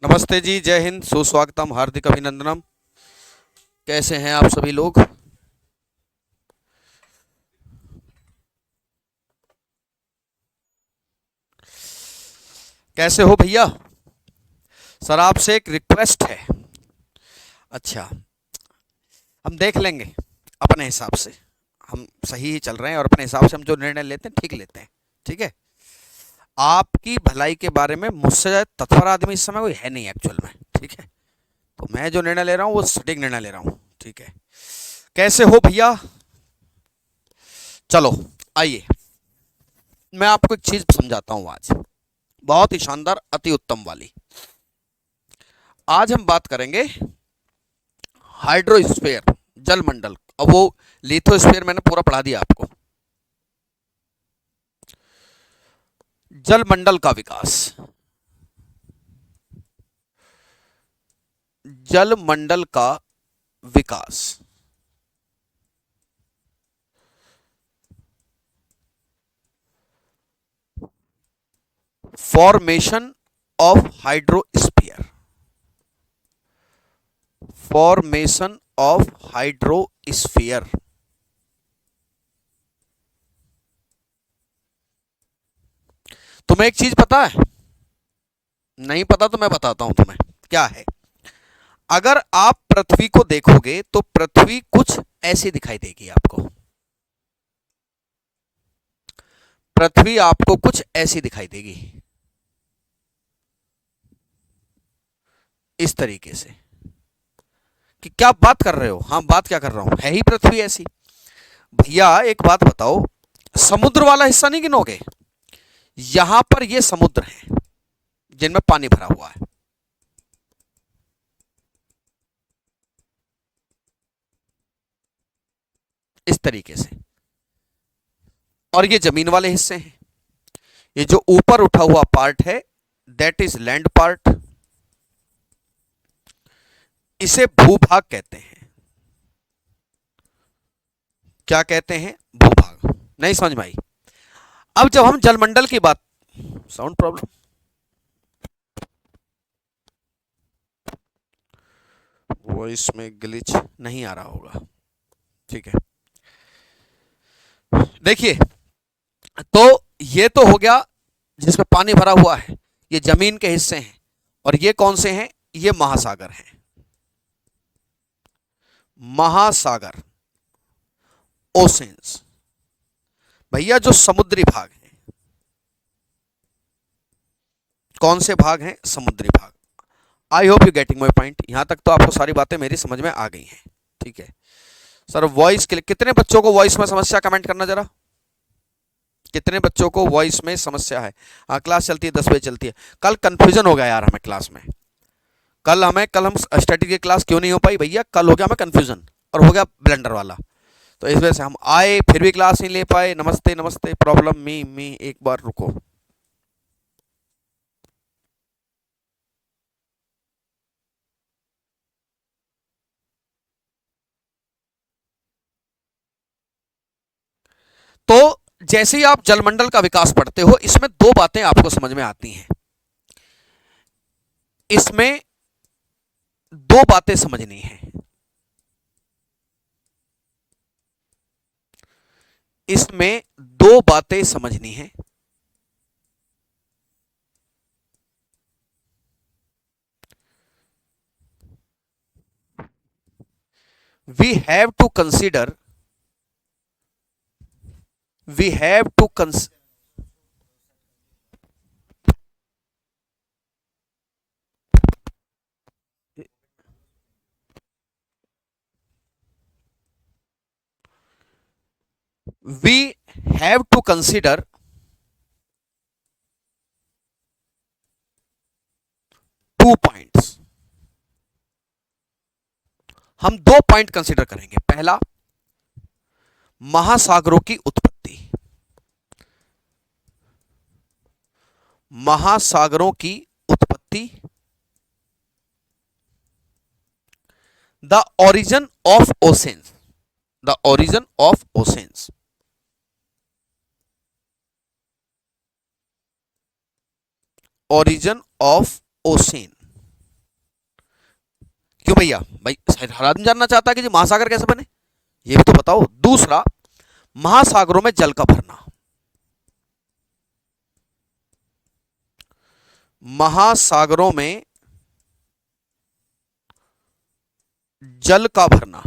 नमस्ते जी, जय हिंद, सुस्वागतम, हार्दिक अभिनंदनम। कैसे हैं आप सभी लोग? कैसे हो भैया? सर आपसे एक रिक्वेस्ट है। अच्छा, हम देख लेंगे अपने हिसाब से। हम सही ही चल रहे हैं और अपने हिसाब से हम जो निर्णय लेते हैं ठीक लेते हैं। ठीक है। आपकी भलाई के बारे में मुझसे ज़्यादा तत्पर आदमी इस समय कोई है नहीं एक्चुअल में। ठीक है। तो मैं जो निर्णय ले रहा हूँ वो सटीक निर्णय ले रहा हूँ। ठीक है। कैसे हो भैया? चलो, आइए मैं आपको एक चीज़ समझाता हूँ आज, बहुत ही शानदार, अति उत्तम वाली। आज हम बात करेंगे हाइड्रोस्फीयर, जल मंडल। अब वो लिथोस्फीयर मैंने पूरा पढ़ा दिया आपको। जल मंडल का विकास, जल मंडल का विकास, formation of hydrosphere, formation of hydrosphere. तुम्हें एक चीज पता है? नहीं पता तो मैं बताता हूं तुम्हें क्या है। अगर आप पृथ्वी को देखोगे तो पृथ्वी कुछ ऐसी दिखाई देगी आपको। पृथ्वी आपको कुछ ऐसी दिखाई देगी, इस तरीके से। कि क्या बात कर रहे हो? हाँ, बात क्या कर रहा हूं, है ही पृथ्वी ऐसी। भैया एक बात बताओ, समुद्र वाला हिस्सा नहीं गिनोगे? यहां पर ये समुद्र है जिनमें पानी भरा हुआ है, इस तरीके से। और ये जमीन वाले हिस्से हैं। ये जो ऊपर उठा हुआ पार्ट है, दैट इज लैंड पार्ट। इसे भूभाग कहते हैं। क्या कहते हैं? भूभाग। नहीं समझ में आई? अब जब हम जलमंडल की बात, साउंड प्रॉब्लम, वॉइस में ग्लिच नहीं आ रहा होगा। ठीक है। देखिए, तो ये तो हो गया जिसमें पानी भरा हुआ है, ये जमीन के हिस्से हैं। और ये कौन से हैं? ये महासागर हैं। महासागर, ओशंस। भैया जो समुद्री भाग हैं, कौन से भाग हैं? समुद्री भाग। I hope you getting my point. यहां तक तो आपको सारी बातें मेरी समझ में आ गई हैं। ठीक है। सर वॉइस के लिए कितने बच्चों को वॉइस में समस्या, कमेंट करना जरा। कितने बच्चों को वॉइस में समस्या है? हाँ, क्लास चलती है, 10 बजे चलती है। कल कंफ्यूजन हो गया यार हमें क्लास में। कल हम स्टडी की क्लास क्यों नहीं हो पाई भैया? कल हो गया हमें कंफ्यूजन, और हो गया ब्लेंडर वाला। तो इस वजह से हम आए फिर भी क्लास नहीं ले पाए। नमस्ते नमस्ते, प्रॉब्लम मी एक बार रुको। तो जैसे ही आप जलमंडल का विकास पढ़ते हो, इसमें दो बातें आपको समझ में आती हैं। इसमें दो बातें समझनी है। इसमें दो बातें समझनी है। We have to consider, we have to cons we have to consider two points. हम दो पॉइंट कंसीडर करेंगे। पहला, महासागरों की उत्पत्ति। महासागरों की उत्पत्ति, the origin of oceans, the origin of oceans. Origin of ocean. क्यों भैया? भाई हर आदमी जानना चाहता है कि जी महासागर कैसे बने, ये भी तो बताओ। दूसरा, महासागरों में जल का भरना, महासागरों में जल का भरना।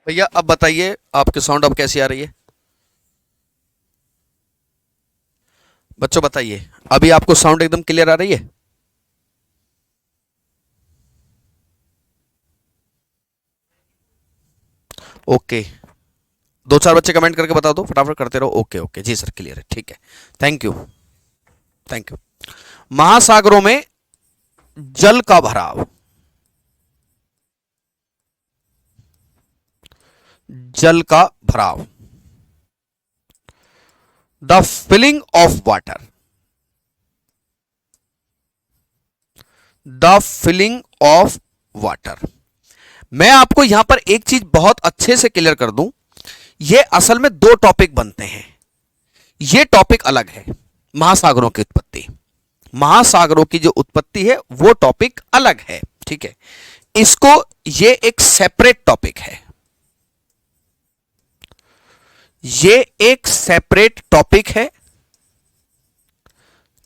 भैया अब बताइए आपकी साउंड अब कैसी आ रही है? बच्चों बताइए, अभी आपको साउंड एकदम क्लियर आ रही है? ओके, दो चार बच्चे कमेंट करके बता दो, फटाफट करते रहो। Okay okay ji sir, clear है, ठीक है, थैंक यू, थैंक यू। महासागरों में जल का भराव, जल का भराव, the filling of water, the filling of water. मैं आपको यहां पर एक चीज बहुत अच्छे से क्लियर कर दूं, ये असल में दो टॉपिक बनते हैं, ये टॉपिक अलग है, महासागरों की उत्पत्ति, महासागरों की जो उत्पत्ति है वो टॉपिक अलग है, ठीक है, इसको, ये एक सेपरेट टॉपिक है, ये एक सेपरेट टॉपिक है,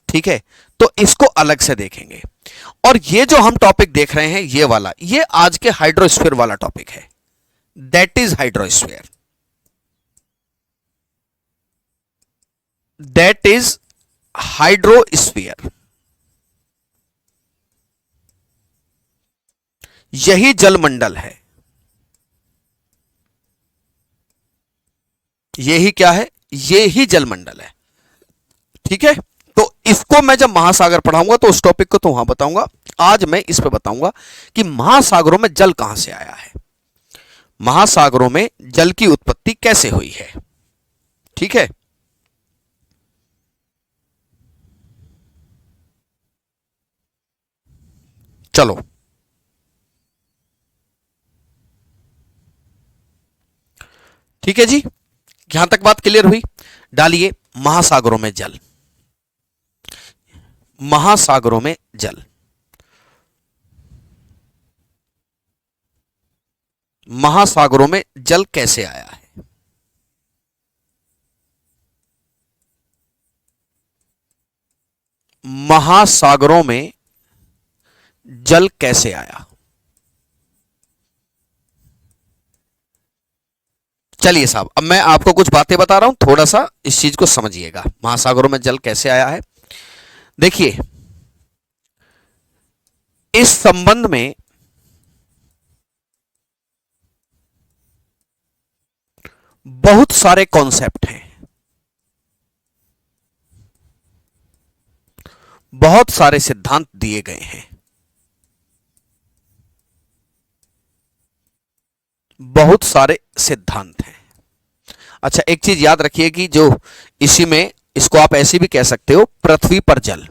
ठीक है, तो इसको अलग से देखेंगे। और ये जो हम टॉपिक देख रहे हैं ये वाला, ये आज के हाइड्रोस्फीयर वाला टॉपिक है, that is hydrosphere, that is hydrosphere, यही जलमंडल है, यही क्या है, ये ही जलमंडल है, ठीक है। तो इसको मैं जब महासागर पढ़ाऊंगा तो उस टॉपिक को तो वहां बताऊंगा, आज मैं इस पे बताऊंगा कि महासागरों में जल कहां से आया है, महासागरों में जल की उत्पत्ति कैसे हुई है, ठीक है। चलो, ठीक है जी, यहां तक बात क्लियर हुई। डालिए महासागरों में जल, महासागरों में जल, महासागरों में जल कैसे आया है, महासागरों में जल कैसे आया। चलिए साहब, अब मैं आपको कुछ बातें बता रहा हूं, थोड़ा सा इस चीज को समझिएगा, महासागरों में जल कैसे आया है। देखिए, इस संबंध में बहुत सारे कॉन्सेप्ट हैं, बहुत सारे सिद्धांत दिए गए हैं, बहुत सारे सिद्धांत हैं। अच्छा, एक चीज याद रखिए कि जो इसी में, इसको आप ऐसे भी कह सकते हो पृथ्वी पर जल,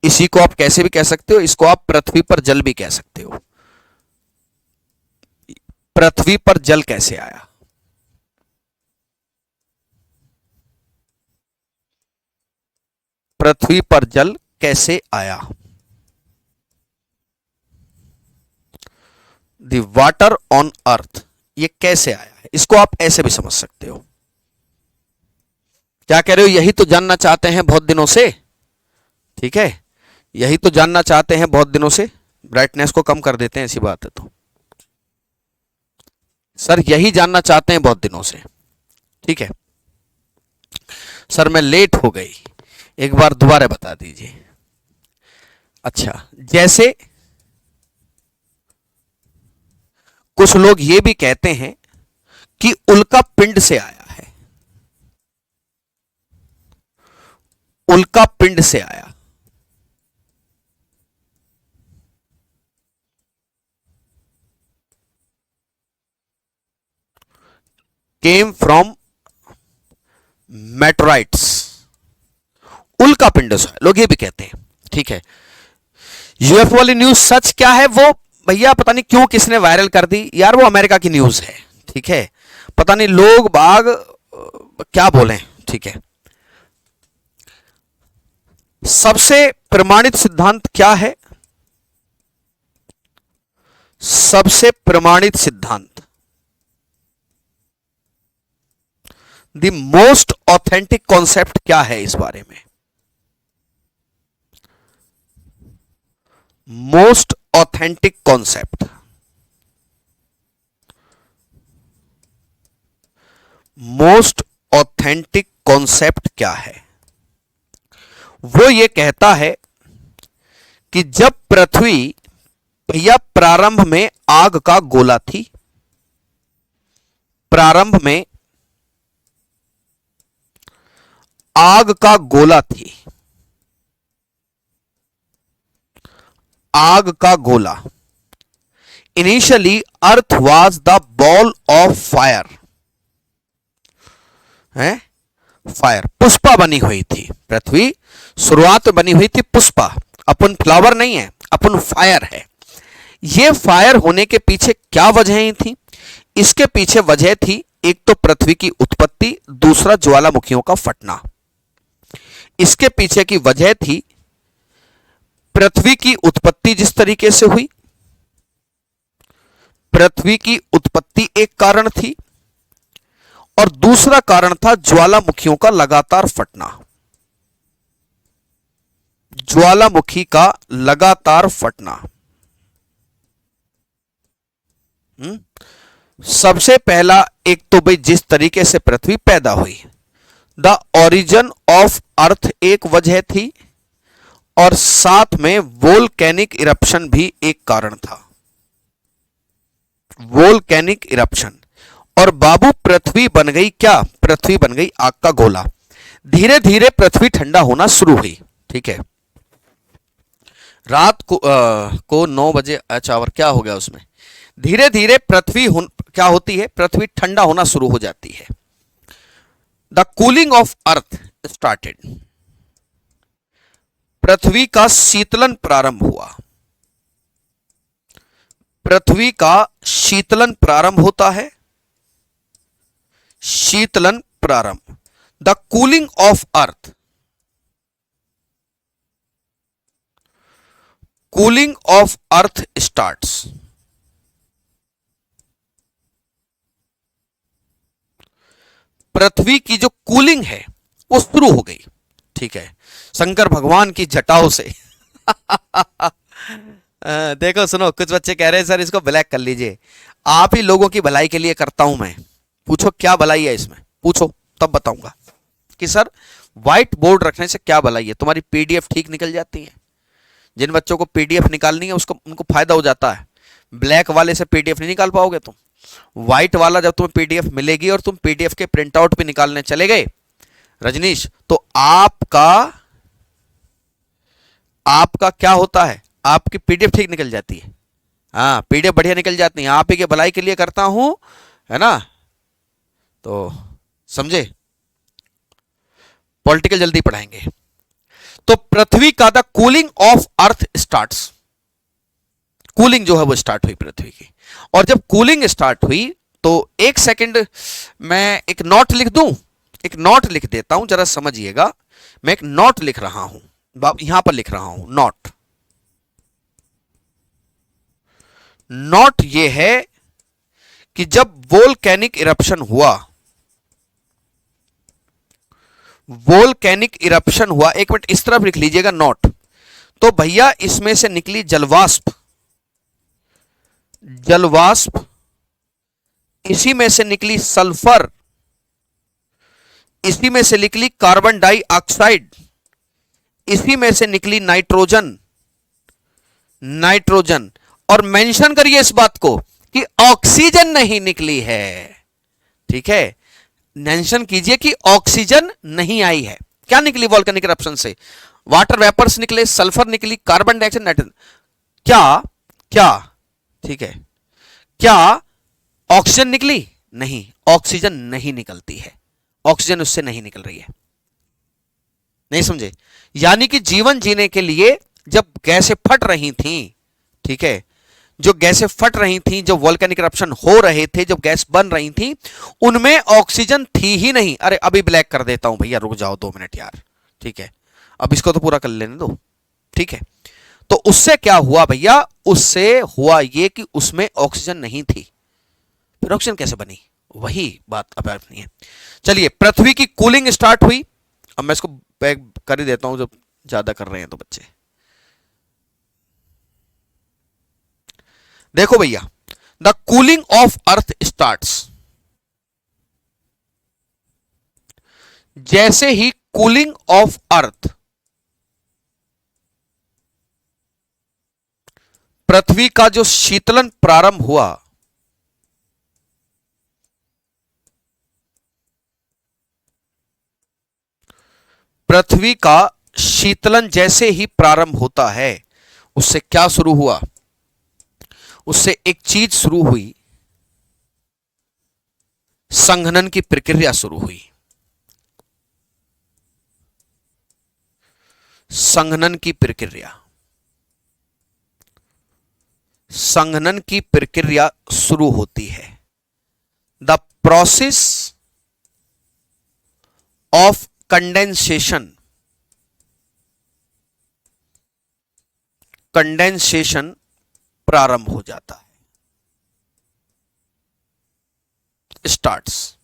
इसी को आप कैसे भी कह सकते हो, इसको आप पृथ्वी पर जल भी कह सकते हो। पृथ्वी पर जल कैसे आया, पृथ्वी पर जल कैसे आया, द वाटर ऑन अर्थ, ये कैसे आया है, इसको आप ऐसे भी समझ सकते हो। क्या कह रहे हो, यही तो जानना चाहते हैं बहुत दिनों से, ठीक है, यही तो जानना चाहते हैं बहुत दिनों से। ब्राइटनेस को कम कर देते हैं, ऐसी बात है तो। सर यही जानना चाहते हैं बहुत दिनों से, ठीक है। सर मैं लेट हो गई, एक बार दोबारा बता दीजिए। अच्छा, जैसे कुछ लोग ये भी कहते हैं कि उल्का पिंड से आया है, उल्का पिंड से आया। केम फ्रॉम मेटोराइट्स, उल्का पिंड से लोग ये भी कहते हैं। ठीक है, यूएफओ वाली न्यूज सच क्या है वो भैया पता नहीं क्यों किसने वायरल कर दी यार, वो अमेरिका की न्यूज है। ठीक है, पता नहीं लोग बाग क्या बोलें। ठीक है, सबसे प्रमाणित सिद्धांत क्या है? सबसे प्रमाणित सिद्धांत, द मोस्ट ऑथेंटिक कॉन्सेप्ट क्या है इस बारे में? Most authentic concept, most authentic concept क्या है? वो ये कहता है कि जब पृथ्वी भैया प्रारंभ में आग का गोला थी, प्रारंभ में आग का गोला थी, आग का गोला, initially earth was the ball of fire, है फायर, पुष्पा बनी हुई थी पृथ्वी, शुरुआत बनी हुई थी पुष्पा, अपन फ्लावर नहीं है, अपन फायर है। ये फायर होने के पीछे क्या वजहें थी? इसके पीछे वजह थी एक तो पृथ्वी की उत्पत्ति, दूसरा ज्वालामुखियों का फटना। इसके पीछे की वजह थी पृथ्वी की उत्पत्ति जिस तरीके से हुई, पृथ्वी की उत्पत्ति एक कारण थी, और दूसरा कारण था ज्वालामुखियों का लगातार फटना, ज्वालामुखी का लगातार फटना। सबसे पहला एक तो भाई जिस तरीके से पृथ्वी पैदा हुई, द ओरिजिन ऑफ अर्थ एक वजह थी, और साथ में वोल्केनिक इरप्शन भी एक कारण था, वोल्केनिक इरप्शन। और बाबू पृथ्वी बन गई क्या? पृथ्वी बन गई आग का गोला। धीरे धीरे पृथ्वी ठंडा होना शुरू हुई। ठीक है, रात को 9 बजे, अच्छा और क्या हो गया उसमें, धीरे धीरे पृथ्वी क्या होती है? पृथ्वी ठंडा होना शुरू हो जाती है। The cooling of earth started, पृथ्वी का शीतलन प्रारंभ हुआ, पृथ्वी का शीतलन प्रारंभ होता है, शीतलन प्रारंभ। The cooling of earth, cooling of earth starts, पृथ्वी की जो कूलिंग है वो शुरू हो गई। ठीक है, शंकर भगवान की जटाओं से देखो सुनो, कुछ बच्चे कह रहे हैं सर इसको ब्लैक कर लीजिए। आप ही लोगों की भलाई के लिए करता हूं मैं, पूछो क्या भलाई है इसमें, पूछो तब बताऊंगा कि सर व्हाइट बोर्ड रखने से क्या भलाई है। तुम्हारी पीडीएफ ठीक निकल जाती है, जिन बच्चों को पीडीएफ निकालनी है उसको उनको फायदा हो जाता है। ब्लैक वाले से पीडीएफ नहीं निकाल पाओगे तुम, व्हाइट वाला जब तुम्हें पीडीएफ मिलेगी और तुम पीडीएफ के प्रिंट आउट भी निकालने चले गए रजनीश, तो आपका क्या होता है, आपकी पीडीएफ ठीक निकल जाती है। हाँ, पीडीएफ बढ़िया निकल जाती है, आप ही के भलाई के लिए करता हूं, है ना, तो समझे। पॉलिटिकल जल्दी पढ़ाएंगे। तो पृथ्वी का the cooling of earth starts, cooling जो है वो स्टार्ट हुई पृथ्वी की। और जब कूलिंग स्टार्ट हुई तो एक सेकंड मैं एक नोट लिख दूं, एक नोट लिख देता हूं, जरा समझिएगा। मैं एक नोट लिख रहा हूं, यहां पर लिख रहा हूं नोट। नोट ये है कि जब वोल्केनिक इरप्शन हुआ, वोल्केनिक इरप्शन हुआ, एक मिनट इस तरफ लिख लीजिएगा नोट। तो भैया इसमें से निकली जलवाष्प, जलवाष्प, इसी में से निकली सल्फर, इसी में से निकली कार्बन डाइऑक्साइड, इसी में से निकली नाइट्रोजन, नाइट्रोजन। और मेंशन करिए इस बात को कि ऑक्सीजन नहीं निकली है। ठीक है, मेंशन कीजिए कि ऑक्सीजन नहीं आई है। क्या निकली वॉल्केनिक इरप्शन से? वाटर वेपर्स निकले, सल्फर निकली, कार्बन डाइऑक्साइड, नाइट्रोजन। क्या क्या ठीक है, क्या ऑक्सीजन निकली? नहीं, ऑक्सीजन नहीं निकलती है, ऑक्सीजन उससे नहीं निकल रही है। नहीं समझे? यानी कि जीवन जीने के लिए जब गैसें फट रही थी, ठीक है, जो गैसें फट रही थी, जो वोल्केनिक इरप्शन हो रहे थे, जब गैस बन रही थी, उनमें ऑक्सीजन थी ही नहीं। अरे अभी ब्लैक कर देता हूं भैया, रुक जाओ 2 मिनट यार, ठीक है, अब इसको तो पूरा कर लेने दो, ठीक है। तो उससे क्या हुआ भैया? उससे हुआ ये कि उसमें ऑक्सीजन नहीं थी, फिर ऑक्सीजन कैसे बनी? वही बात अब नहीं है। चलिए, पृथ्वी की कूलिंग स्टार्ट हुई। अब मैं इसको बैक कर ही देता हूं, जब ज्यादा कर रहे हैं तो बच्चे। देखो भैया, the cooling of earth starts, जैसे ही कूलिंग ऑफ अर्थ, पृथ्वी का जो शीतलन प्रारंभ हुआ, पृथ्वी का शीतलन जैसे ही प्रारंभ होता है, उससे क्या शुरू हुआ? उससे एक चीज शुरू हुई, संघनन की प्रक्रिया शुरू हुई। संघनन की प्रक्रिया, संघनन की प्रक्रिया शुरू होती है। The process of condensation, condensation प्रारंभ हो जाता है, स्टार्ट्स।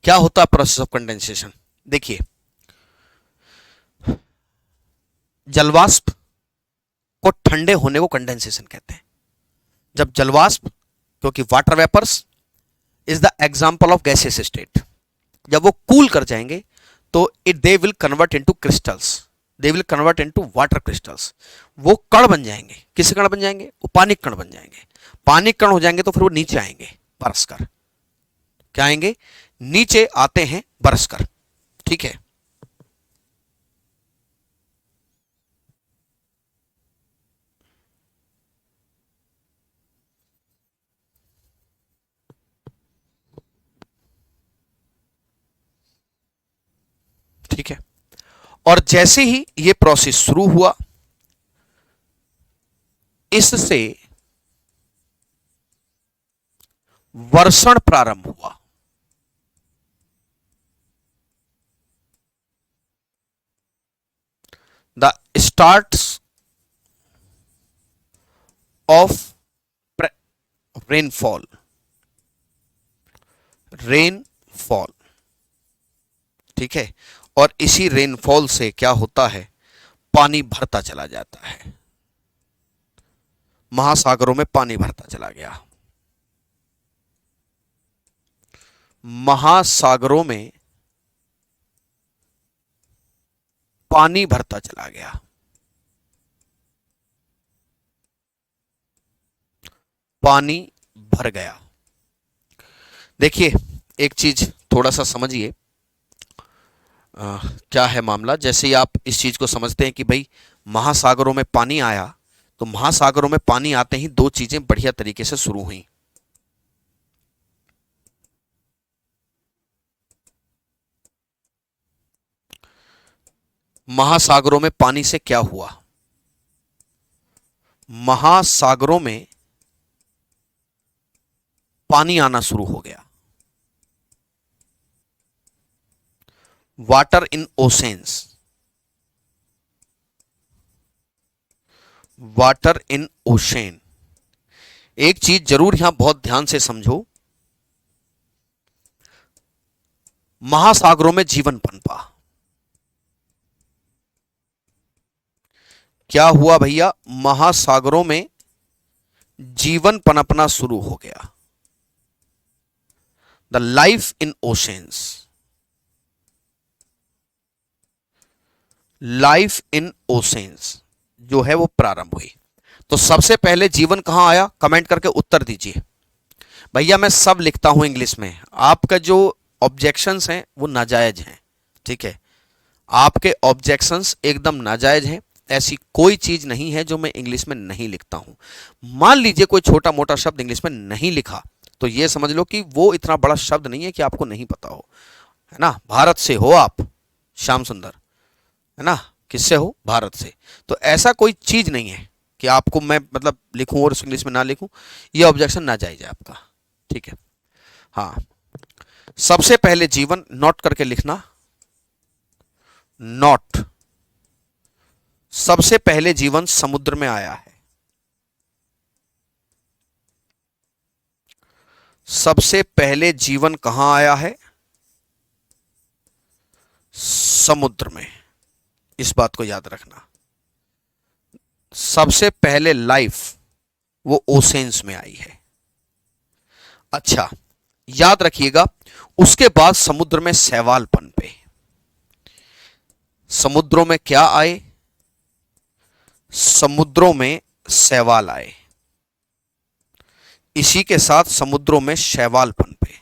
क्या होता है प्रोसेस ऑफ कंडेंसेशन? देखिए, जलवाष्प को ठंडे होने को कंडेंसेशन कहते हैं। जब जलवाष्प, क्योंकि water vapours is the example of gaseous state, जब वो कूल कर जाएंगे तो they will convert into crystals, they will convert into water crystals. वो कण बन जाएंगे। किसके कण बन जाएंगे? वो पानी कण बन जाएंगे। पानी कण हो जाएंगे तो फिर वो नीचे आएंगे बरसकर। क्या आएंगे? नीचे आते हैं बरसकर, ठीक है। ठीक है, और जैसे ही ये प्रोसेस शुरू हुआ, इससे वर्षण प्रारंभ हुआ। The starts of rainfall, rainfall, ठीक है। और इसी रेनफॉल से क्या होता है? पानी भरता चला जाता है, महासागरों में पानी भरता चला गया। महासागरों में पानी भरता चला गया, पानी भर गया। देखिए, एक चीज थोड़ा सा समझिए, क्या है मामला। जैसे ही आप इस चीज को समझते हैं कि भाई महासागरों में पानी आया, तो महासागरों में पानी आते ही दो चीजें बढ़िया तरीके से शुरू हुई। महासागरों में पानी से क्या हुआ? महासागरों में पानी आना शुरू हो गया। Water in oceans, water in ocean. एक चीज जरूर यहां बहुत ध्यान से समझो, महासागरों में जीवन पनपा। क्या हुआ भैया? महासागरों में जीवन पनपना शुरू हो गया। The life in oceans, life in oceans जो है वो प्रारंभ हुई। तो सबसे पहले जीवन कहां आया? कमेंट करके उत्तर दीजिए। भैया मैं सब लिखता हूं इंग्लिश में, आपका जो ऑब्जेक्शंस हैं वो नाजायज हैं, ठीक है, आपके ऑब्जेक्शंस एकदम नाजायज हैं। ऐसी कोई चीज नहीं है जो मैं इंग्लिश में नहीं लिखता हूं। मान लीजिए कोई छोटा मोटा शब्द इंग्लिश में नहीं लिखा तो ये समझ लो कि वो इतना बड़ा शब्द नहीं है कि आपको नहीं पता हो, है ना। भारत से हो आप, श्याम सुंदर, है ना, किससे हो, भारत से। तो ऐसा कोई चीज नहीं है कि आपको मैं मतलब लिखूं और इंग्लिश में ना लिखूं, ये ऑब्जेक्शन नाजायज है आपका, ठीक है। हाँ, सबसे पहले जीवन, नोट करके लिखना, नॉट, सबसे पहले जीवन समुद्र में आया है। सबसे पहले जीवन कहां आया है, समुद्र में, इस बात को याद रखना। सबसे पहले लाइफ वो ओसेन्स में आई है। अच्छा, याद रखिएगा, उसके बाद समुद्र में शैवाल पनपे। समुद्रों में क्या आए, समुद्रों में शैवाल आए, इसी के साथ समुद्रों में शैवाल पनपे।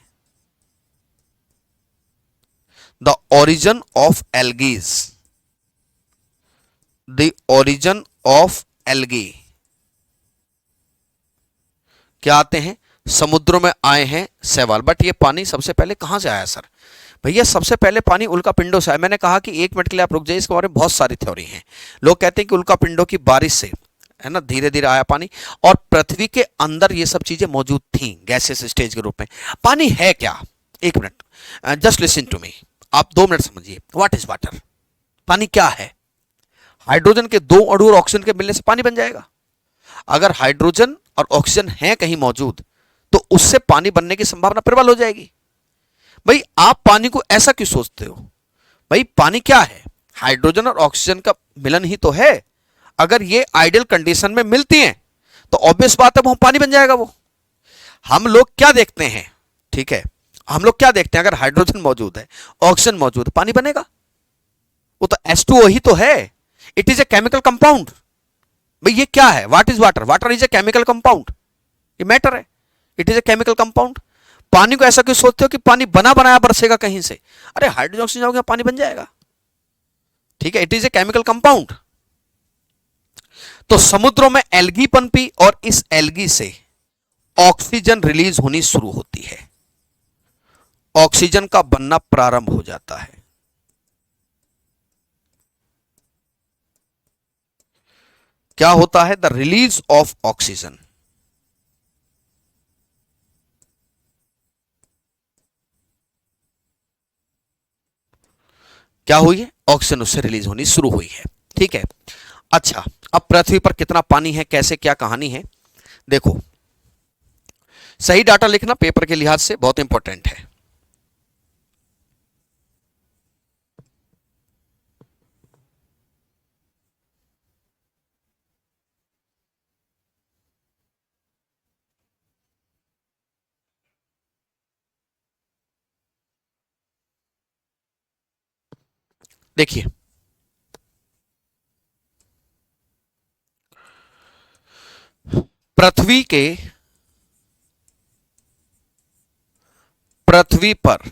The origin of algae, the origin of algae क्या आते हैं, समुद्रों में आए हैं शैवाल। बट ये पानी सबसे पहले कहां से आया सर, भैया सबसे पहले पानी उल्का पिंडों से आया। मैंने कहा कि एक मिनट के लिए आप रुक जाइए, इसके बारे में बहुत सारी थ्योरी हैं। लोग कहते हैं कि उल्का पिंडों की बारिश से, है ना, धीरे धीरे आया पानी, और पृथ्वी के अंदर ये सब चीजें मौजूद थी गैसेस स्टेज के रूप में। पानी है क्या, एक minute, just listen to me, आप 2 मिनट समझिए। व्हाट इज वाटर, पानी क्या है। हाइड्रोजन के 2 अणु और ऑक्सीजन के मिलने से पानी बन जाएगा। अगर हाइड्रोजन और ऑक्सीजन है कहीं मौजूद तो उससे पानी बनने की संभावना प्रबल हो जाएगी। भाई आप पानी को ऐसा क्यों सोचते हो, भाई पानी क्या है, हाइड्रोजन और ऑक्सीजन का मिलन ही तो है। अगर ये आइडियल कंडीशन में मिलती हैं तो ऑब्वियस बात है वो पानी बन जाएगा। वो हम लोग क्या देखते हैं, ठीक है, हम लोग क्या देखते हैं, अगर हाइड्रोजन मौजूद है, ऑक्सीजन मौजूद है, पानी बनेगा। वो तो H2O ही तो है, it is a chemical compound. भाई ये क्या है, what is water, water is a chemical compound, ये मैटर है, it is a chemical compound. पानी को ऐसा क्यों सोचते हो कि पानी बना बनाया बरसेगा कहीं से, अरे हाइड्रोजन ऑक्सीजन हो गया, पानी बन जाएगा, ठीक है, it is a chemical compound. तो समुद्रों में एल्गी पनपी और इस एल्गी से ऑक्सीजन रिलीज होनी शुरू होती है, ऑक्सीजन का बनना प्रारंभ हो जाता है। क्या होता है, द रिलीज ऑफ ऑक्सीजन। क्या हुई है, ऑक्सीजन उससे रिलीज होनी शुरू हुई है, ठीक है। अच्छा, अब पृथ्वी पर कितना पानी है, कैसे क्या कहानी है, देखो, सही डाटा लिखना पेपर के लिहाज से बहुत इंपॉर्टेंट है। देखिए, पृथ्वी पर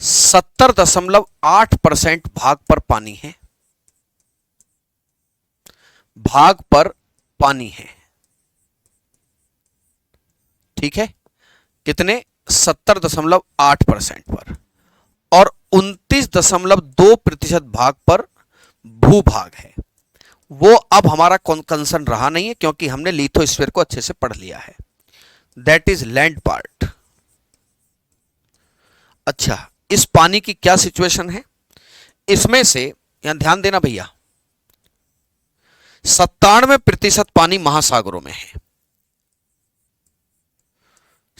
70.8% भाग पर पानी है, भाग पर पानी है, ठीक है, कितने, 70.8% पर, और 29.2% भाग पर भूभाग है। वो अब हमारा कंसर्न रहा नहीं है क्योंकि हमने लिथोस्फीयर को अच्छे से पढ़ लिया है, दैट इज लैंड पार्ट। अच्छा, इस पानी की क्या सिचुएशन है, इसमें से यहां ध्यान देना भैया, 97% पानी महासागरों में है,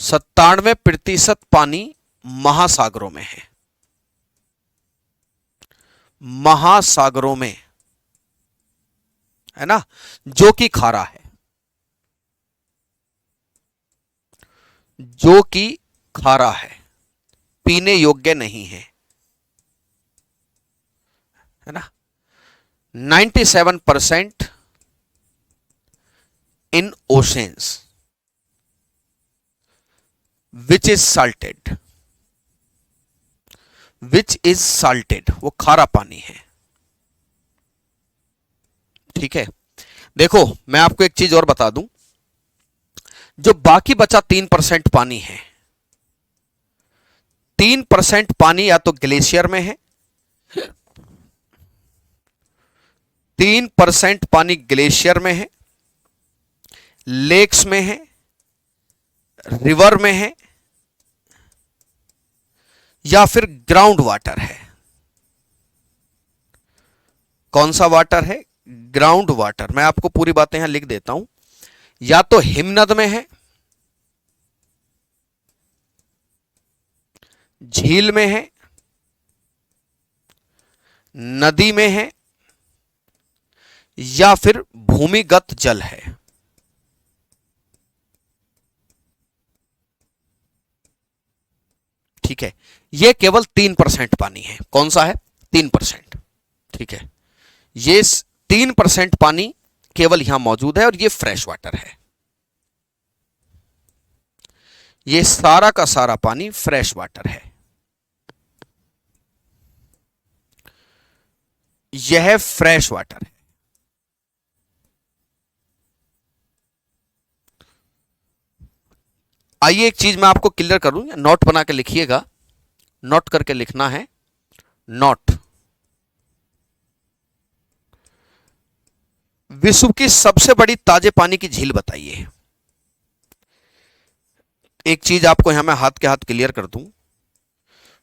97% पानी महासागरों में है, महासागरों में, है ना, जो कि खारा है, जो कि खारा है, पीने योग्य नहीं है, है ना। 97% इन oceans, which is salted, which is salted, वो खारा पानी है। ठीक है, देखो मैं आपको एक चीज और बता दूं, जो बाकी बचा 3% पानी है, 3% पानी या तो ग्लेशियर में है, 3% पानी ग्लेशियर में है, लेक्स में है, रिवर में है, या फिर ग्राउंड वाटर है। कौन सा वाटर है? Ground water. मैं आपको पूरी बातें यहां लिख देता हूं, या तो हिमनद में है, झील में है, नदी में है, या फिर भूमिगत जल है। ठीक है, यह केवल 3% पानी है। कौन सा है? 3%। ठीक है, ये 3% पानी केवल यहां मौजूद है और ये फ्रेश वाटर है। ये सारा का सारा पानी फ्रेश वाटर है। यह फ्रेश वाटर है। आइए एक चीज मैं आपको क्लियर करूं, नोट बना के लिखिएगा, नोट करके लिखना है, नोट। विश्व की सबसे बड़ी ताजे पानी की झील बताइए। एक चीज आपको यहां मैं हाथ के हाथ क्लियर कर दूं,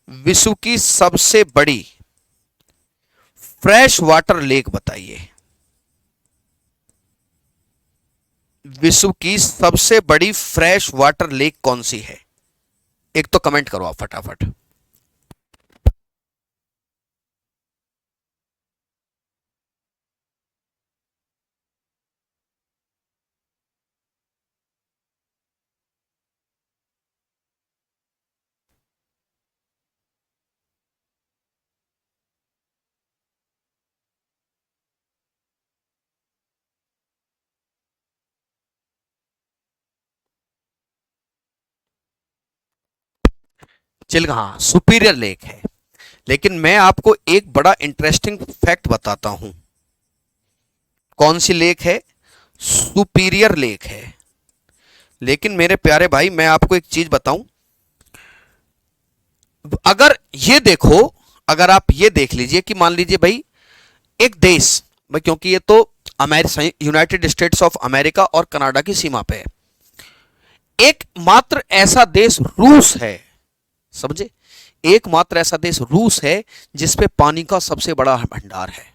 विश्व की सबसे बड़ी फ्रेश वाटर लेक बताइए। विश्व की सबसे बड़ी फ्रेश वाटर लेक कौन सी है? एक तो कमेंट करो आप फटाफट। चिल्का, हाँ, सुपीरियर लेक है। लेकिन मैं आपको एक बड़ा इंटरेस्टिंग फैक्ट बताता हूं। कौन सी लेक है? सुपीरियर लेक है। लेकिन मेरे प्यारे भाई मैं आपको एक चीज बताऊं, अगर ये देखो, अगर आप ये देख लीजिए कि मान लीजिए भाई एक देश, भाई क्योंकि ये तो America, United states of America और कनाडा की सीमा पे है, एकमात्र ऐसा देश रूस है, समझे, एकमात्र ऐसा देश रूस है जिसपे पानी का सबसे बड़ा भंडार है,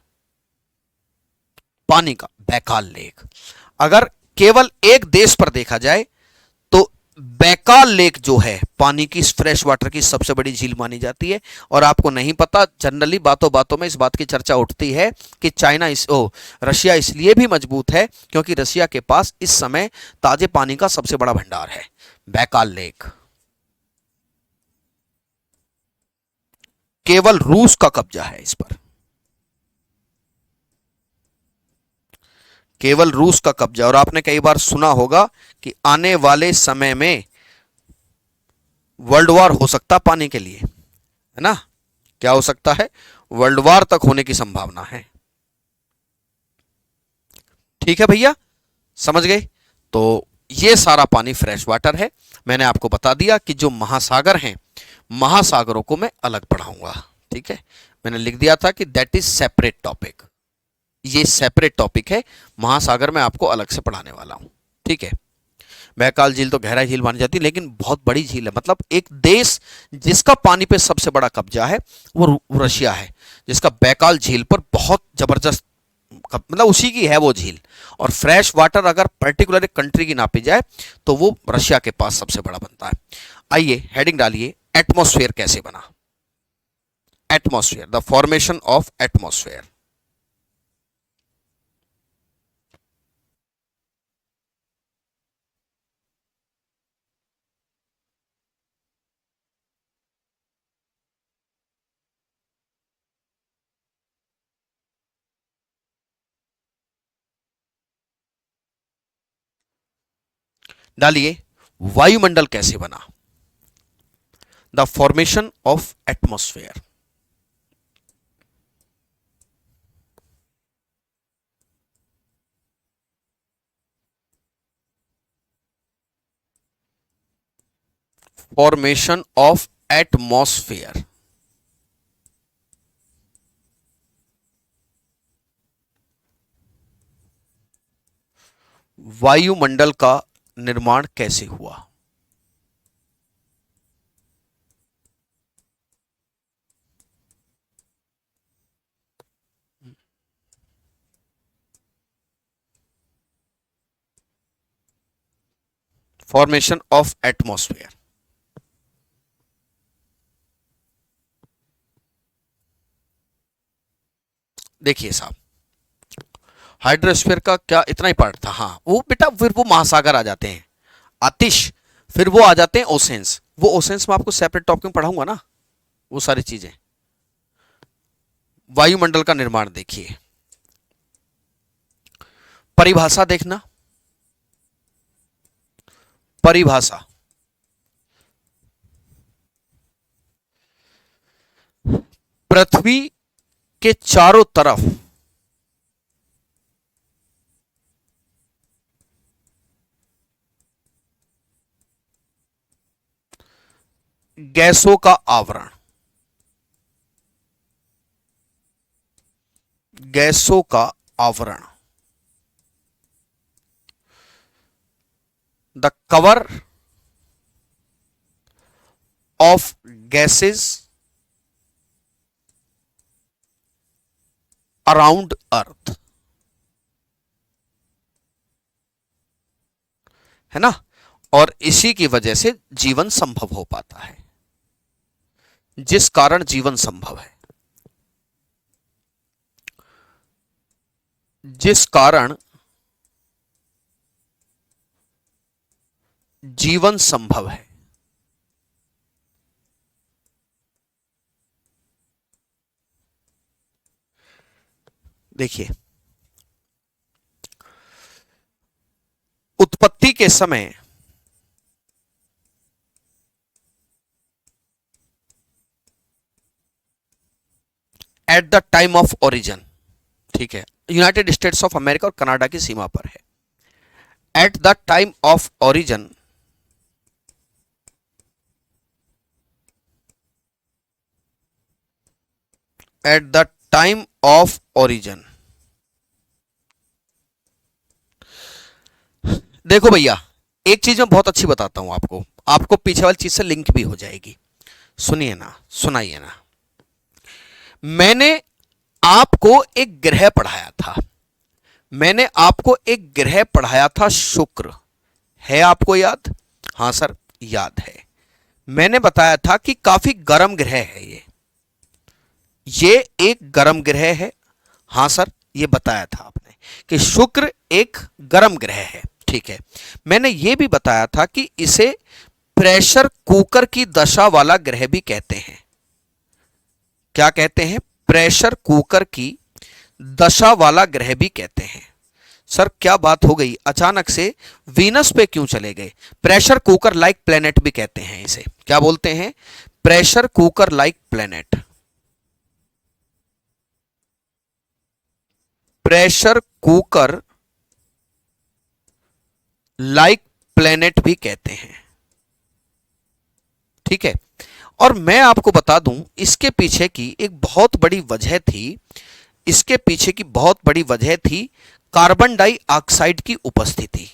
पानी का, बैकाल लेक। अगर केवल एक देश पर देखा जाए तो बैकाल लेक जो है पानी की, फ्रेश वाटर की सबसे बड़ी झील मानी जाती है। और आपको नहीं पता, जनरली बातों बातों में इस बात की चर्चा उठती है कि रशिया इसलिए भी मजबूत है क्योंकि रशिया के पास इस समय ताजे पानी का सबसे बड़ा भंडार है, बैकाल लेक। केवल रूस का कब्जा है इस पर, केवल रूस का कब्जा। और आपने कई बार सुना होगा कि आने वाले समय में वर्ल्ड वॉर हो सकता पानी के लिए, है ना? क्या हो सकता है? वर्ल्ड वॉर तक होने की संभावना है। ठीक है भैया, समझ गए? तो ये सारा पानी फ्रेश वाटर है। मैंने आपको बता दिया कि जो महासागर हैं, महासागरों को मैं अलग पढ़ाऊंगा। ठीक है, मैंने लिख दिया था कि दैट इज सेपरेट टॉपिक, ये सेपरेट टॉपिक है, महासागर में आपको अलग से पढ़ाने वाला हूं। ठीक है, बैकाल झील तो गहरा झील मानी जाती है, लेकिन बहुत बड़ी झील है। मतलब एक देश जिसका पानी पे सबसे बड़ा कब्जा है वो रशिया है, जिसका बैकाल झील पर बहुत जबरदस्त मतलब उसी की है वो झील। और फ्रेश वाटर अगर पर्टिकुलर कंट्री की नापी जाए तो वो रशिया के पास सबसे बड़ा बनता है। आइए हेडिंग डालिए, एटमॉस्फेयर कैसे बना? Atmosphere, the formation of atmosphere. डालिए, वायुमंडल कैसे बना? The formation of atmosphere. Formation of atmosphere. वायुमंडल का निर्माण कैसे हुआ? Formation of atmosphere. देखिए साहब, हाइड्रोस्फीयर का क्या इतना ही पार्ट था? हाँ वो बेटा, फिर वो महासागर आ जाते हैं आतिश, फिर वो आ जाते हैं ओशंस। वो ओशंस में आपको सेपरेट टॉपिक में पढ़ाऊंगा ना, वो सारी चीजें। वायुमंडल का निर्माण देखिए, परिभाषा देखना, परिभाषा। पृथ्वी के चारों तरफ गैसों का आवरण, गैसों का आवरण, the cover of gases around earth, है ना। और इसी की वजह से जीवन संभव हो पाता है, जिस कारण जीवन संभव है, जिस कारण जीवन संभव है। देखिए, उत्पत्ति के समय at the time of origin, ठीक है, यूनाइटेड स्टेट्स ऑफ अमेरिका और कनाडा की सीमा पर है। At the time of origin at the time of origin, देखो भैया, एक चीज मैं बहुत अच्छी बताता हूं आपको, आपको पीछे वाली चीज से लिंक भी हो जाएगी। सुनिए ना, सुनाइए ना। मैंने आपको एक ग्रह पढ़ाया था, मैंने आपको एक ग्रह पढ़ाया था शुक्र, है आपको याद? हाँ सर याद है। मैंने बताया था कि काफी गर्म ग्रह है ये एक गर्म ग्रह है। हाँ सर, ये बताया था आपने कि शुक्र एक गर्म ग्रह है, ठीक है। मैंने ये भी बताया था कि इसे प्रेशर कुकर की दशा वाला ग्रह भी कहते हैं। क्या कहते हैं? प्रेशर कुकर की दशा वाला ग्रह भी कहते हैं। सर क्या बात हो गई, अचानक से वीनस पे क्यों चले गए? प्रेशर कुकर लाइक प्लेनेट भी कहते हैं इसे। क्या बोलते हैं? Pressure cooker like planet, pressure cooker like planet भी कहते हैं, ठीक है। और मैं आपको बता दूं, इसके पीछे की एक बहुत बड़ी वजह थी, इसके पीछे की बहुत बड़ी वजह थी कार्बन डाइऑक्साइड की उपस्थिति,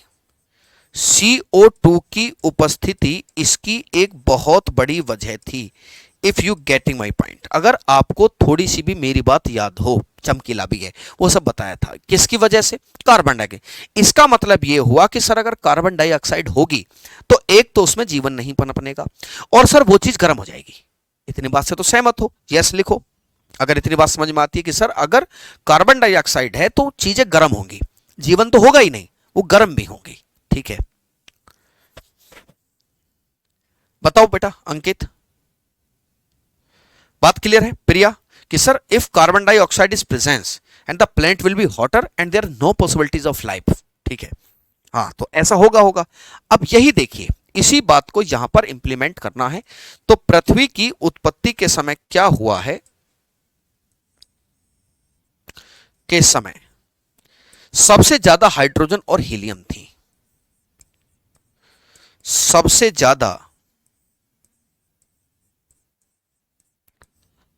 CO2 की उपस्थिति इसकी एक बहुत बड़ी वजह थी। If you getting my point, अगर आपको थोड़ी सी भी मेरी बात याद हो, चमकीला भी है, वो सब बताया था किसकी वजह से? Carbon dioxide. इसका मतलब ये हुआ कि सर अगर कार्बन डाइऑक्साइड होगी तो एक तो उसमें जीवन नहीं पनपनेगा, और सर वो चीज गर्म हो जाएगी। इतनी बात से तो सहमत हो? यस लिखो अगर इतनी बात समझ में आती है कि सर अगर कार्बन डाइऑक्साइड है तो चीजें गर्म होंगी, जीवन तो होगा ही नहीं, वो गर्म भी होंगी, ठीक है। बताओ बेटा अंकित, बात क्लियर है? प्रिया, कि sir if carbon dioxide is presence and the plant will be hotter and there no possibilities of life, ठीक है। हाँ तो ऐसा होगा। अब यही देखिए, इसी बात को यहां पर इंप्लीमेंट करना है। तो पृथ्वी की उत्पत्ति के समय क्या हुआ है, के समय सबसे ज्यादा हाइड्रोजन और हीलियम थी। सबसे ज्यादा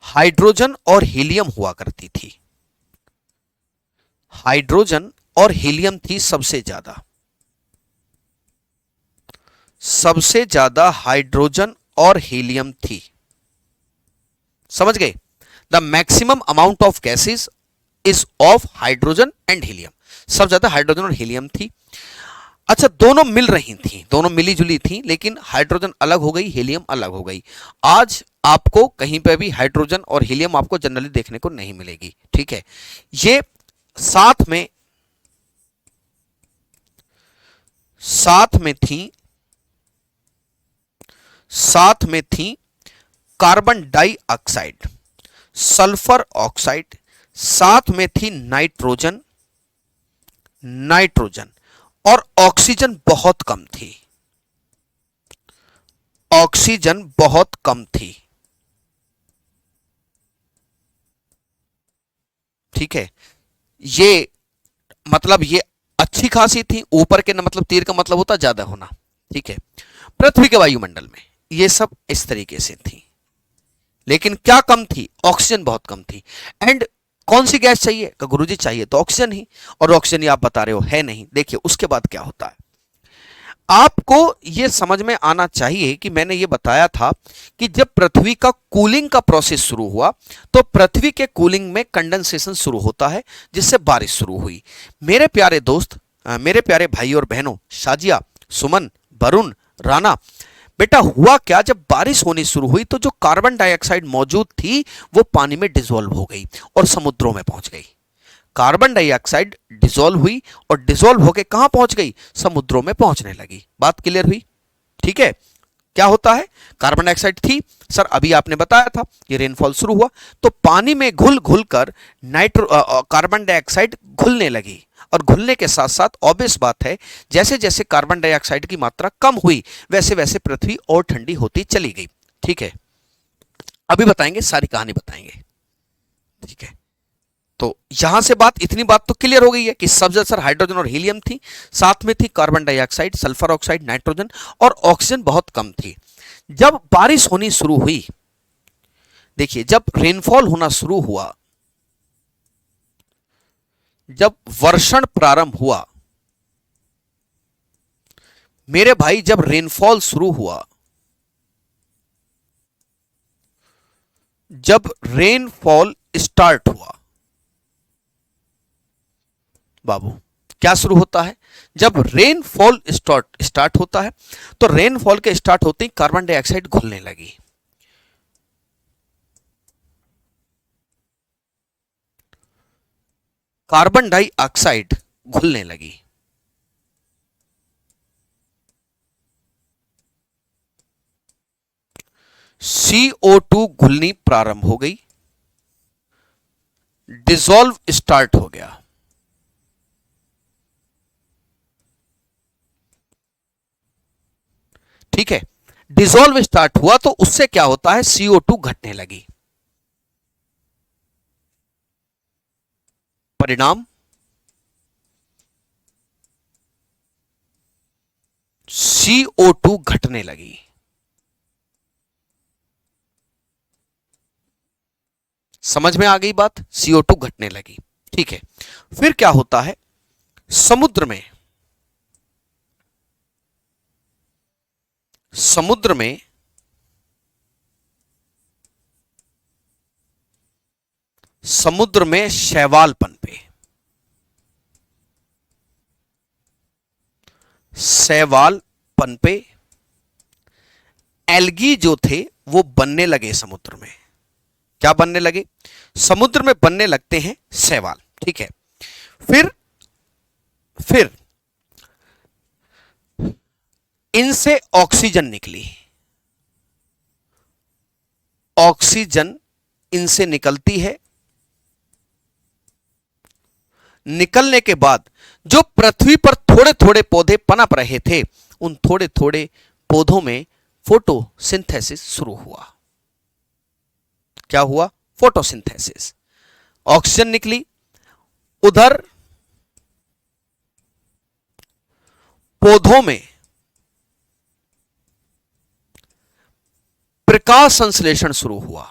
हाइड्रोजन और हीलियम हुआ करती थी। हाइड्रोजन और हीलियम थी सबसे ज्यादा। सबसे ज्यादा हाइड्रोजन और हीलियम थी। समझ गए? The maximum amount of gases is of hydrogen and helium. सबसे ज्यादा हाइड्रोजन और हीलियम थी। अच्छा, दोनों मिल रही थी, दोनों मिली जुली थी, लेकिन हाइड्रोजन अलग हो गई, हीलियम अलग हो गई। आज आपको कहीं पे भी हाइड्रोजन और हीलियम आपको जनरली देखने को नहीं मिलेगी। ठीक है, ये साथ में साथ में थी कार्बन डाइऑक्साइड, सल्फर ऑक्साइड, साथ में थी नाइट्रोजन और ऑक्सीजन बहुत कम थी। ऑक्सीजन बहुत कम थी। ठीक है, ये मतलब ये अच्छी खासी थी। ऊपर के न मतलब तीर का मतलब होता ज्यादा होना। ठीक है, पृथ्वी के वायुमंडल में ये सब इस तरीके से थी, लेकिन क्या कम थी? ऑक्सीजन बहुत कम थी। एंड कौन सी गैस चाहिए? का गुरुजी चाहिए तो ऑक्सीजन ही, और ऑक्सीजन ही आप बता रहे हो है नहीं। देखिए उसके बाद क्या होता है, आपको यह समझ में आना चाहिए कि मैंने यह बताया था कि जब पृथ्वी का कूलिंग का प्रोसेस शुरू हुआ तो पृथ्वी के कूलिंग में कंडेंसेशन शुरू होता है, जिससे बारिश शुरू हुई। मेरे प्यारे दोस्त, मेरे प्यारे भाई और बहनों, शाजिया, सुमन, वरुण, राना, बेटा हुआ क्या, जब बारिश होनी शुरू हुई तो जो कार्बन डाइऑक्साइड मौजूद थी वो पानी में डिसॉल्व हो गई और समुद्रों में पहुंच गई। कार्बन डाइऑक्साइड डिसॉल्व हुई और डिसॉल्व होकर कहां पहुंच गई? समुद्रों में पहुंचने लगी। बात क्लियर हुई? ठीक है, क्या होता है, कार्बन डाइऑक्साइड थी, सर अभी आपने बताया था कि रेनफॉल शुरू हुआ तो पानी में घुल घुल कर कार्बन डाइऑक्साइड घुलने लगी, और घुलने के साथ साथ ऑब्वियस बात है जैसे जैसे कार्बन डाइऑक्साइड की मात्रा कम हुई वैसे वैसे पृथ्वी और ठंडी होती चली गई। ठीक है, अभी बताएंगे, सारी कहानी बताएंगे। ठीक है, तो यहां से बात, इतनी बात तो क्लियर हो गई है कि सबसे ज्यादा सर हाइड्रोजन और हीलियम थी, साथ में थी carbon dioxide, sulphur oxide, nitrogen, और ऑक्सीजन बहुत कम थी। जब बारिश होनी शुरू हुई, देखिए जब रेनफॉल होना शुरू हुआ, जब वर्षण प्रारंभ हुआ, मेरे भाई जब रेनफॉल शुरू हुआ, जब रेनफॉल स्टार्ट हुआ, बाबू क्या शुरू होता है, जब रेनफॉल स्टार्ट होता है तो रेनफॉल के स्टार्ट होते ही कार्बन डाइऑक्साइड घुलने लगी। कार्बन डाइऑक्साइड घुलने लगी। CO2 घुलनी प्रारंभ हो गई, डिसॉल्व स्टार्ट हो गया। ठीक है, डिसॉल्व स्टार्ट हुआ तो उससे क्या होता है, CO2 घटने लगी। परिणाम CO2 घटने लगी। समझ में आ गई बात? CO2 घटने लगी। ठीक है, फिर क्या होता है, समुद्र में शैवाल पनपे। शैवाल पनपे, एल्गी जो थे वो बनने लगे समुद्र में। क्या बनने लगे? समुद्र में बनने लगते हैं शैवाल। ठीक है, फिर इनसे ऑक्सीजन निकली। ऑक्सीजन इनसे निकलती है, निकलने के बाद जो पृथ्वी पर थोड़े थोड़े पौधे पनप रहे थे, उन थोड़े थोड़े पौधों में फोटोसिंथेसिस शुरू हुआ। क्या हुआ? फोटोसिंथेसिस। ऑक्सीजन निकली, उधर पौधों में प्रकाश संश्लेषण शुरू हुआ।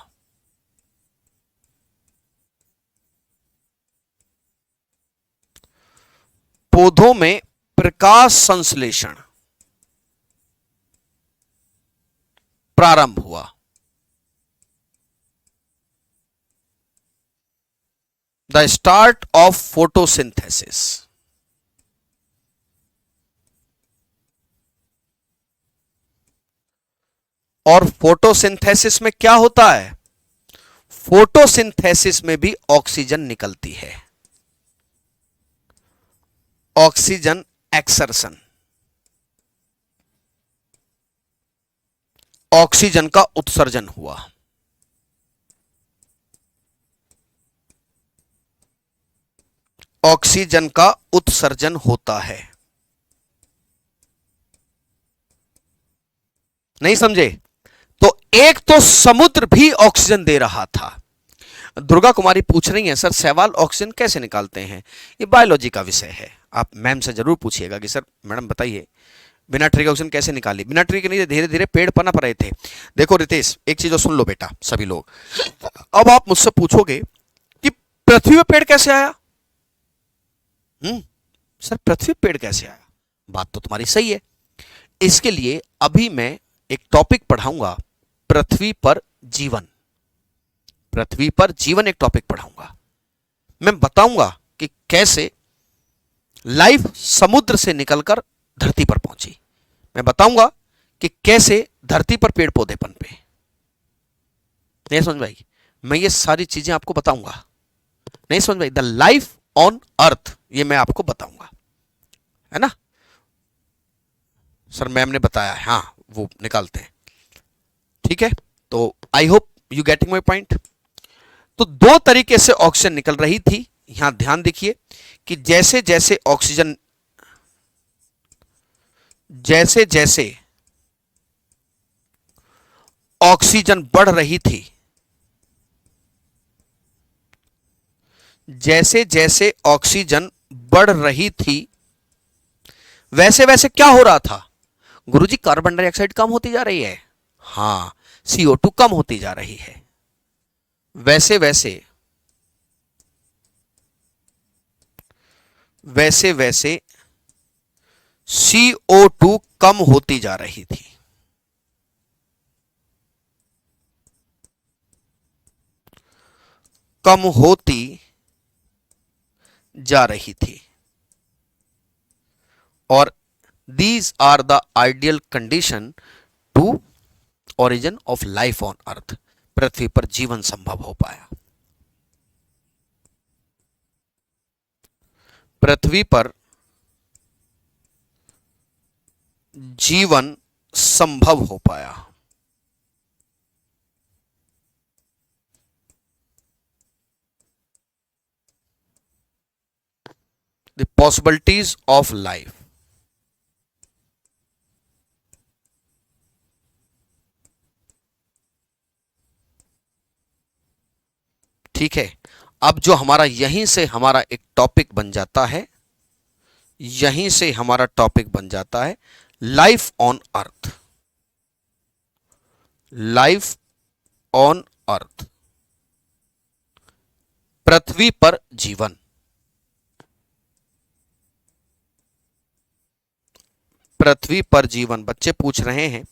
पौधों में प्रकाश संश्लेषण प्रारंभ हुआ। The start of photosynthesis. और फोटोसिंथेसिस में क्या होता है? फोटोसिंथेसिस में भी ऑक्सीजन निकलती है। ऑक्सीजन एक्सर्शन, ऑक्सीजन का उत्सर्जन हुआ। ऑक्सीजन का उत्सर्जन होता है। नहीं समझे? तो एक तो समुद्र भी ऑक्सीजन दे रहा था। दुर्गा कुमारी पूछ रही हैं, सर शैवाल ऑक्सीजन कैसे निकालते हैं? ये बायोलॉजी का विषय है, आप मैम से जरूर पूछिएगा कि सर मैडम बताइए बिना ट्री के ऑक्सीजन कैसे निकाली। बिना ट्री के नहीं, धीरे धीरे पेड़ पनप रहे थे। देखो रितेश, एक चीज सुन लो बेटा सभी लोग, अब आप मुझसे पूछोगे कि पृथ्वी पे पेड़ कैसे आया? सर पृथ्वी पे पेड़ कैसे आया? बात तो तुम्हारी सही है। इसके लिए अभी मैं एक टॉपिक पढ़ाऊंगा, पृथ्वी पर जीवन। पृथ्वी पर जीवन एक टॉपिक पढ़ाऊंगा। मैं बताऊंगा कि कैसे लाइफ समुद्र से निकलकर धरती पर पहुंची। मैं बताऊंगा कि कैसे धरती पर पेड़ पौधे पनपे। नहीं समझ भाई? मैं ये सारी चीजें आपको बताऊंगा। नहीं समझ भाई? द लाइफ ऑन अर्थ, ये मैं आपको बताऊंगा, है ना? सर मैम ने बताया है, हाँ वो निकालते हैं। ठीक है, तो I hope you getting my point. तो दो तरीके से ऑक्सीजन निकल रही थी। यहां ध्यान देखिए कि जैसे जैसे ऑक्सीजन, जैसे जैसे ऑक्सीजन बढ़ रही थी, जैसे जैसे ऑक्सीजन बढ़ रही थी, वैसे वैसे क्या हो रहा था? गुरुजी कार्बन डाइऑक्साइड कम होती जा रही है। हां, CO2 कम होती जा रही है। वैसे वैसे वैसे वैसे CO2 कम होती जा रही थी। कम होती जा रही थी। और these are the ideal condition to origin of life on earth। पृथ्वी पर जीवन संभव हो पाया। पृथ्वी पर जीवन संभव हो पाया। The possibilities of life। ठीक है, अब जो हमारा यहीं से हमारा एक टॉपिक बन जाता है, यहीं से हमारा टॉपिक बन जाता है life on earth. Life on earth, पृथ्वी पर जीवन। पृथ्वी पर जीवन। बच्चे पूछ रहे हैं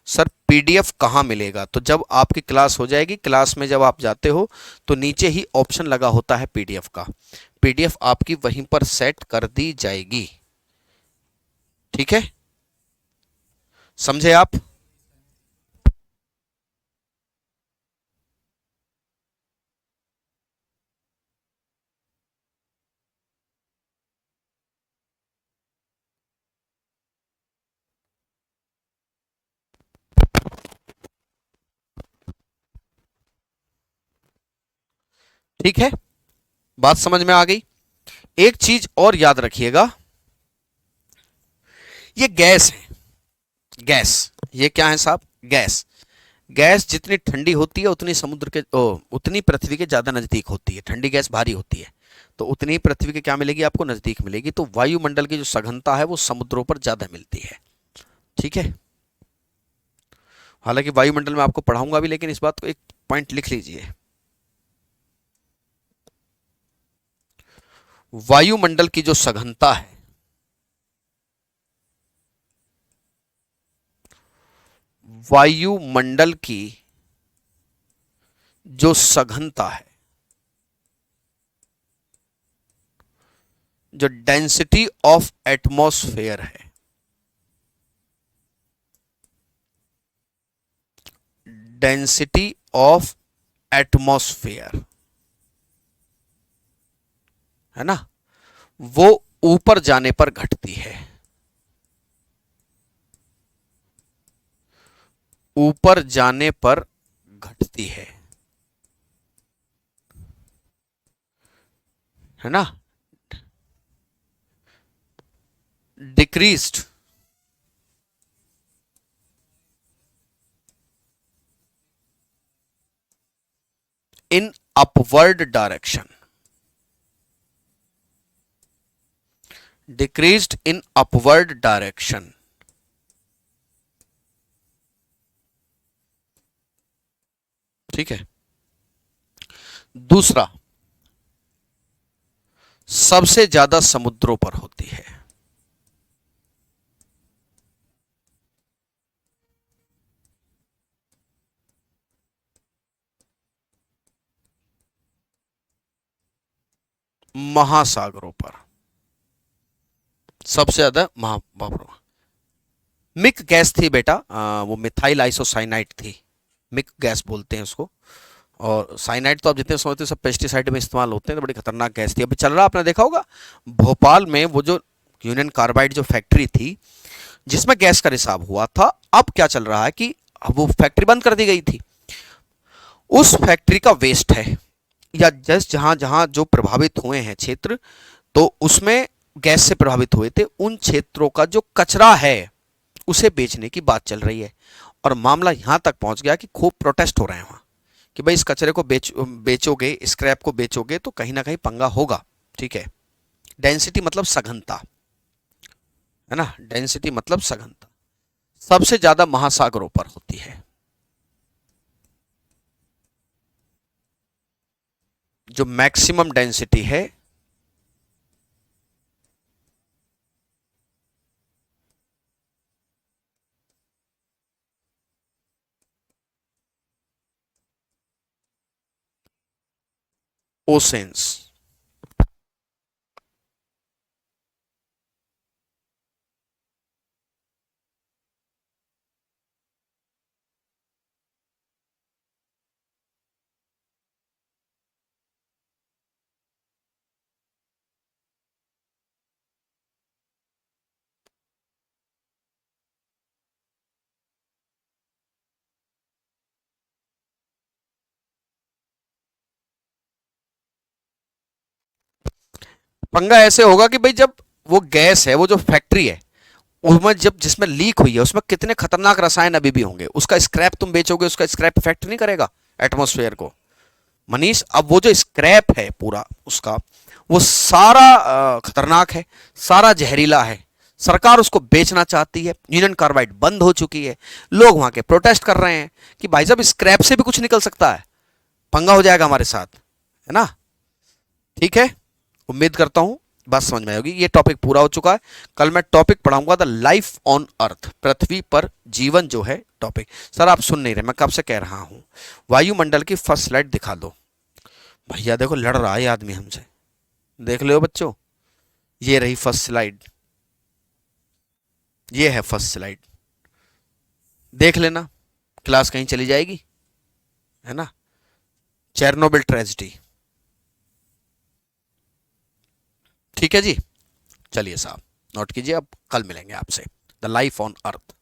सर PDF कहाँ मिलेगा? तो जब आपकी क्लास हो जाएगी, क्लास में जब आप जाते हो तो नीचे ही ऑप्शन लगा होता है PDF का। PDF आपकी वहीं पर सेट कर दी जाएगी। ठीक है, समझे आप? ठीक है, बात समझ में आ गई। एक चीज और याद रखिएगा, ये गैस है, गैस। ये क्या है साहब? गैस। गैस जितनी ठंडी होती है उतनी समुद्र के उतनी पृथ्वी के ज्यादा नजदीक होती है। ठंडी गैस भारी होती है तो उतनी ही पृथ्वी के क्या मिलेगी आपको? नजदीक मिलेगी। तो वायुमंडल की जो सघनता है वो समुद्रों पर ज्यादा मिलती है। ठीक है। हालांकि वायुमंडल में आपको पढ़ाऊंगा भी, लेकिन इस बात को एक पॉइंट लिख लीजिए। वायुमंडल की जो सघनता है, वायुमंडल की जो सघनता है, जो डेंसिटी ऑफ एटमॉस्फेयर है, डेंसिटी ऑफ एटमॉस्फेयर, है ना, वो ऊपर जाने पर घटती है। ऊपर जाने पर घटती है ना। Decreased in upward direction, decreased in upward direction. ठीक है। दूसरा, सबसे ज्यादा समुद्रों पर होती है। महासागरों पर सबसे ज्यादा महासागरों। मिक गैस थी बेटा, वो मिथाइल आइसोसाइनाइड थी। मिक गैस बोलते हैं उसको। और साइनाइड तो आप जितने समझते हैं सब पेस्टिसाइड में इस्तेमाल होते हैं, तो बड़ी खतरनाक गैस थी। अभी चल रहा, आपने देखा होगा भोपाल में वो जो यूनियन कार्बाइड जो फैक्ट्री थी जिसमें गैस का रिसाव हुआ था, अब क्या चल रहा है कि वो फैक्ट्री बंद कर दी गई थी। उस फैक्ट्री का वेस्ट है, या जस्ट जहां जहां जो प्रभावित हुए हैं क्षेत्र, तो उसमें गैस से प्रभावित हुए थे, उन क्षेत्रों का जो कचरा है उसे बेचने की बात चल रही है। और मामला यहां तक पहुंच गया कि खूब प्रोटेस्ट हो रहे हैं वहां कि भाई इस कचरे को बेचोगे, स्क्रैप को बेचोगे तो कहीं ना कहीं पंगा होगा। ठीक है। डेंसिटी मतलब सघनता, है ना, डेंसिटी मतलब सघनता सबसे ज्यादा महासागरों पर होती है। जो मैक्सिमम डेंसिटी है ओसेन्स। पंगा ऐसे होगा कि भाई जब वो गैस है, वो जो फैक्ट्री है उसमें जब जिसमें लीक हुई है उसमें कितने खतरनाक रसायन अभी भी होंगे, उसका स्क्रैप तुम बेचोगे, उसका स्क्रैप इफेक्ट नहीं करेगा एटमॉस्फेयर को मनीष? अब वो जो स्क्रैप है पूरा उसका, वो सारा खतरनाक है, सारा जहरीला है। सरकार उसको बेचना चाहती है, यूनियन कार्बाइड बंद हो चुकी है, लोग वहां के प्रोटेस्ट कर रहे हैं कि भाई साहब स्क्रैप से भी कुछ निकल सकता है, पंगा हो जाएगा हमारे साथ, है ना। ठीक है। उम्मीद करता हूं बात समझ में आएगी। ये टॉपिक पूरा हो चुका है। कल मैं टॉपिक पढ़ाऊंगा द लाइफ ऑन अर्थ, पृथ्वी पर जीवन जो है टॉपिक। सर आप सुन नहीं रहे, मैं कब से कह रहा हूं। वायुमंडल की फर्स्ट स्लाइड दिखा दो भैया। देखो लड़ रहा है आदमी हमसे, देख लो बच्चों, ये रही फर्स्ट स्लाइड, ये है फर्स्ट स्लाइड, देख लेना, क्लास कहीं चली जाएगी, है ना। Chernobyl tragedy. ठीक है जी, चलिए साहब नोट कीजिए, अब कल मिलेंगे आपसे। The life on earth.